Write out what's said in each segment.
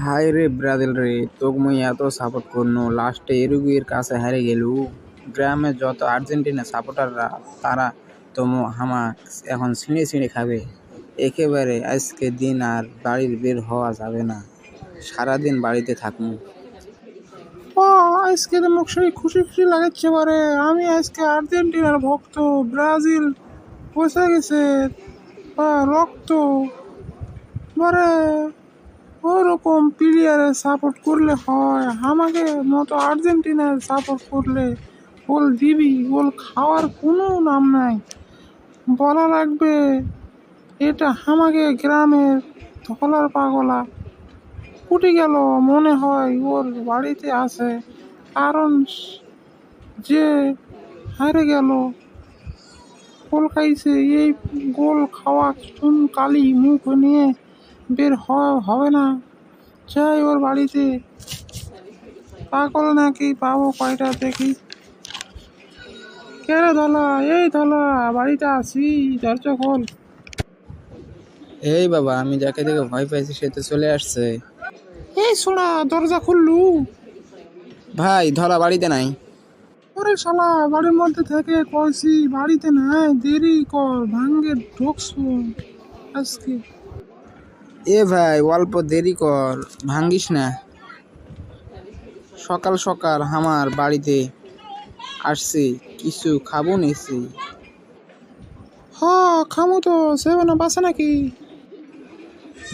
হায় রে ব্রাজিল রে, তোকে মুই এত সাপোর্ট করনু, লাস্টে উরুগুয়ের কাছে হারে গেলু। গ্রামে যত আর্জেন্টিনা সাপোর্টাররা তারা তো হামা এখন ছিঁড়ে ছিঁড়ে খাবে। একেবারে আজকে দিন আর বাড়ির বের হওয়া যাবে না, সারাদিন বাড়িতে থাকমু। আজকে তো মুখ সেই খুশি খুশি লাগাচ্ছে পারে। আমি আজকে আর্জেন্টিনার ভক্ত। ব্রাজিল বসে গেছে রক্ত বারে ওরকম প্লেয়ারের সাপোর্ট করলে হয়? আমাকে মতো আর্জেন্টিনার সাপোর্ট করলে গোল দিবি, গোল খাওয়ার কোনো নাম নাই। বলা লাগবে এটা আমাকে গ্রামের ধকলার পাগলা উঠে গেল, মনে হয় ওর বাড়িতে আছে। কারণ যে হারে গেল, গোল খাইছে, এই গোল খাওয়া চুন কালি মুখ নিয়ে বের হবে না। যাই ওর বাড়িতে, পাগল নাকি পাবো কয়টা দেখি। কেরে ধলা, এই ধলা, বাড়িতে আছি, দরজা খোল। এই বাবা, আমি যাকে দেখে ভয় পাইছি সে তো চলে আসছে। এই সোনা, দরজা খুললু? ভাই, ধরা বাড়িতে নাই। ওরে শালা, বাড়ির মধ্যে থেকে কইছি বাড়িতে নাই, দেরি কর, ভাঙ্গে ঢুকছো আজকে। এ ভাই, অল্প দেরি কর, ভাঙ্গিস না। সকাল সকাল আমার বাড়িতে আসছি, কিছু খাবো নিছি। খামো তো, সেভেন আপ আছে নাকি?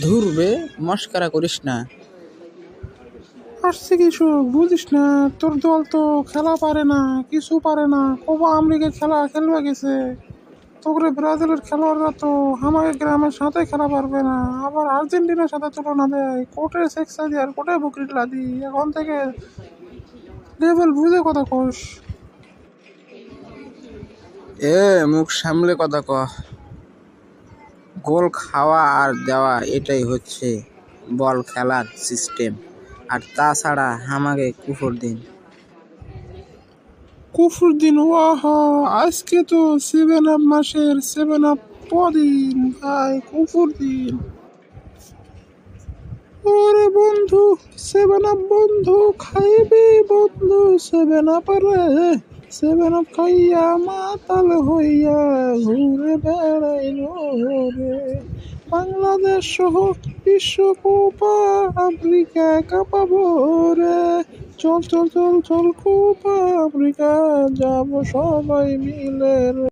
ধুর বে, মস্কারা করিস না। আসছে কিছু বুঝিস না? তোর দল তো খেলা পারে না, কিছু পারে না। কোপা আমেরিকা খেলা খেলবে গেছে। তোরে ব্রাজিলের খেলোয়াড়রা তো আমাদের গ্রামের সাথে খেলা পারবে না, আবার আর্জেন্টিনার সাথে তুলনা দেয়। কোটে সেক্সা দি আর কোটে বকরিটলা দি। এখন থেকে লেভেল বুঝে কথা কোস। মুখ সামলে কথা ক। গোল খাওয়া আর দেওয়া এটাই হচ্ছে বল খেলার সিস্টেম। আর তাছাড়া আমাকে কুফর দিন। কুফুর দিন? ওয়াহা, আজকে তো সেভেন আপ মাসের সেভেন আপ দিন ভাই, কুফুর দিন। ওরে বন্ধু, সেভেন আপ বন্ধু খাইবি বন্ধু, সেভেন আপ রে, সেভেন আপ খাইয়া মাতাল হইয়া ঘুরে বেড়াইল রে। বাংলাদেশ সহ বিশ্বকোপা আফ্রিকা কাঁপাবো রে। চল চল চল চল, কোপা আফ্রিকা যাব সবাই মিলে রে।